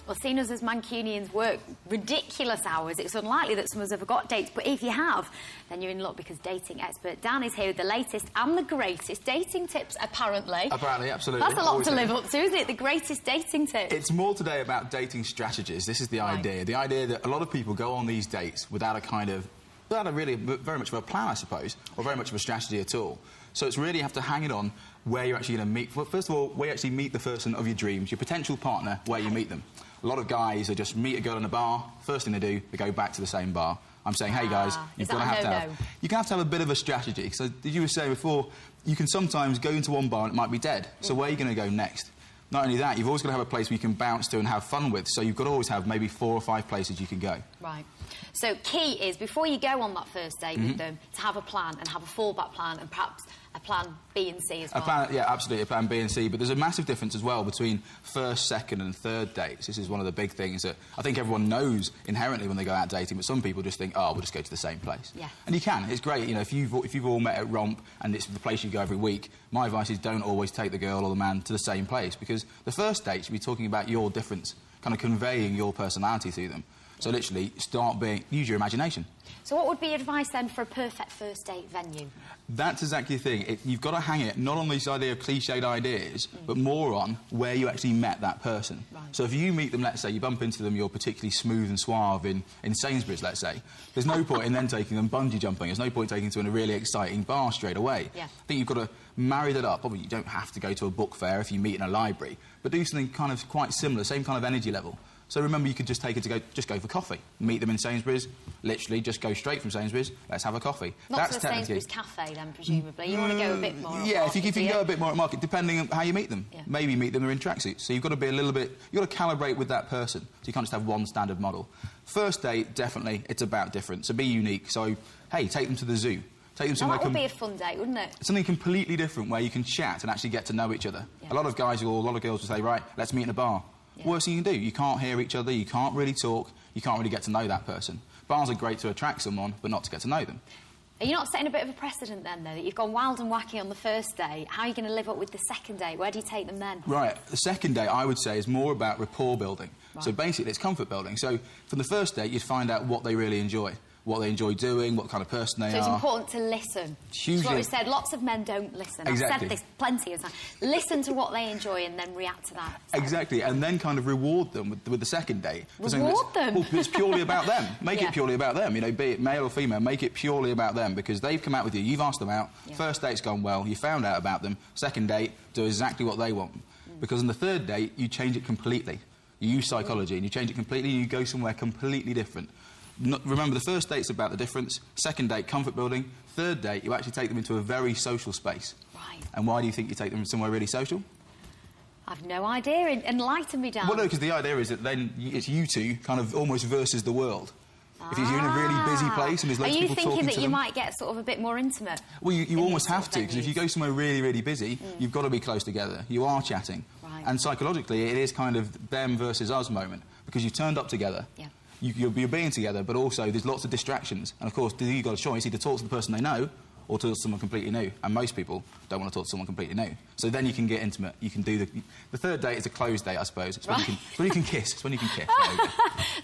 Well, seeing us as Mancunians work ridiculous hours, it's unlikely that some of us have got dates, but if you have, then you're in luck because dating expert Dan is here with the latest and the greatest dating tips, apparently. Apparently, absolutely. That's a lot to live up to, isn't it? The greatest dating tips. It's more today about dating strategies. This is the idea. The idea that a lot of people go on these dates without a really very much of a plan, I suppose, or very much of a strategy at all. So it's really you have to hang it on where you're actually going to meet. Well, first of all, where you actually meet the person of your dreams, your potential partner, where you meet them. A lot of guys, they just meet a girl in a bar. First thing they do, they go back to the same bar. I'm saying, hey guys, you've got to have a bit of a strategy. So, as you were saying before, you can sometimes go into one bar and it might be dead. So where are you going to go next? Not only that, you've always got to have a place where you can bounce to and have fun with. So you've got to always have maybe 4 or 5 places you can go. Right. So key is, before you go on that first date with them, to have a plan and have a fallback plan and perhaps a plan B and C as well. Yeah, absolutely, a plan B and C. But there's a massive difference as well between first, second and third dates. This is one of the big things that I think everyone knows inherently when they go out dating, but some people just think, oh, we'll just go to the same place. Yeah. And you can. It's great. You know, if you've all met at Romp and it's the place you go every week, my advice is don't always take the girl or the man to the same place, because the first date should be talking about your difference, kind of conveying your personality to them. So literally, use your imagination. So what would be advice then for a perfect first date venue? That's exactly the thing. You've got to hang it not on this idea of cliched ideas, but more on where you actually met that person. Right. So if you meet them, let's say, you bump into them, you're particularly smooth and suave in Sainsbury's, let's say, there's no point in then taking them bungee jumping. There's no point taking them to a really exciting bar straight away. Yeah. I think you've got to marry that up. Probably you don't have to go to a book fair if you meet in a library, but do something kind of quite similar, same kind of energy level. So remember, you could just take it to just go for coffee. Meet them in Sainsbury's, literally just go straight from Sainsbury's, let's have a coffee. Not to a Sainsbury's cafe then, presumably. You want to go a bit more at market, if you can go a bit more at market, depending on how you meet them. Yeah. Maybe meet them, they're in tracksuits. So you've got to be a little bit, you've got to calibrate with that person. So you can't just have one standard model. First date, definitely, it's about different. So be unique. So, hey, take them to the zoo. Take them somewhere. That would be a fun date, wouldn't it? Something completely different where you can chat and actually get to know each other. Yeah. A lot of guys or a lot of girls will say, right, let's meet in a bar. Yeah. Worst thing you can do, you can't hear each other, you can't really talk, you can't really get to know that person. Bars are great to attract someone, but not to get to know them. Are you not setting a bit of a precedent then, though, that you've gone wild and wacky on the first date? How are you going to live up with the second date? Where do you take them then? Right, the second date, I would say, is more about rapport building. Right. So basically, it's comfort building. So from the first date, you'd find out what they really enjoy. What they enjoy doing, what kind of person they are. So it's important to listen. Hugely. That's what we said. Lots of men don't listen. Exactly. I've said this plenty of times. Listen to what they enjoy and then react to that. Exactly, and then kind of reward them with the second date. Reward them? Well, it's purely about them. Make it purely about them. You know, be it male or female, make it purely about them, because they've come out with you, you've asked them out, first date's gone well, you found out about them, second date, do exactly what they want. Because on the third date, you change it completely. You use psychology and you change it completely and you go somewhere completely different. Remember, the first date's about the difference, second date, comfort building, third date, you actually take them into a very social space. Right. And why do you think you take them somewhere really social? I've no idea. Enlighten me, Dan. Well, no, because the idea is that then it's you two kind of almost versus the world. If you're in a really busy place and there's loads of people talking to them... Are you thinking that you might get sort of a bit more intimate? Well, you almost have to, because if you go somewhere really, really busy, you've got to be close together. You are chatting. Right. And psychologically, it is kind of them versus us moment, because you've turned up together. Yeah. You're being together, but also there's lots of distractions. And, of course, you've got a choice, either talk to the person they know or talk to someone completely new. And most people don't want to talk to someone completely new. So then you can get intimate. You can do the third date is a closed date, I suppose. It's when, when you can kiss. It's when you can kiss.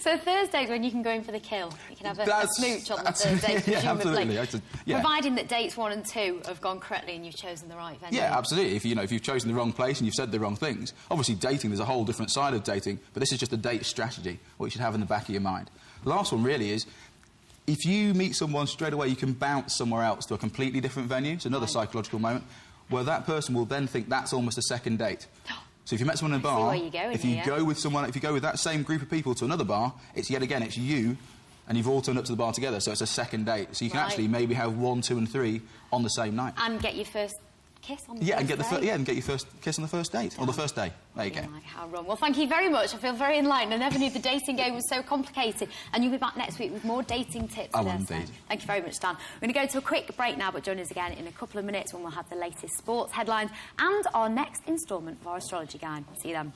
So Thursday's when you can go in for the kill. You can have a smooch on the third date, presumably. Yeah, absolutely. Providing that dates 1 and 2 have gone correctly and you've chosen the right venue. Yeah, absolutely. If you've chosen the wrong place and you've said the wrong things. Obviously, dating, there's a whole different side of dating, but this is just a date strategy, what you should have in the back of your mind. The last one really is, if you meet someone straight away, you can bounce somewhere else to a completely different venue. It's another psychological moment where that person will then think that's almost a second date. So if you met someone in a bar, if you go with that same group of people to another bar, it's you, and you've all turned up to the bar together, so it's a second date. So you can actually maybe have 1, 2 and 3 on the same night. And get your first kiss on the first date. And get your first kiss on the first date, or the first day. There you go. Like how wrong. Well, thank you very much. I feel very enlightened. I never knew the dating game was so complicated. And you'll be back next week with more dating tips. I will indeed. Thank you very much, Dan. We're going to go to a quick break now, but join us again in a couple of minutes when we'll have the latest sports headlines and our next instalment of our astrology guide. See you then.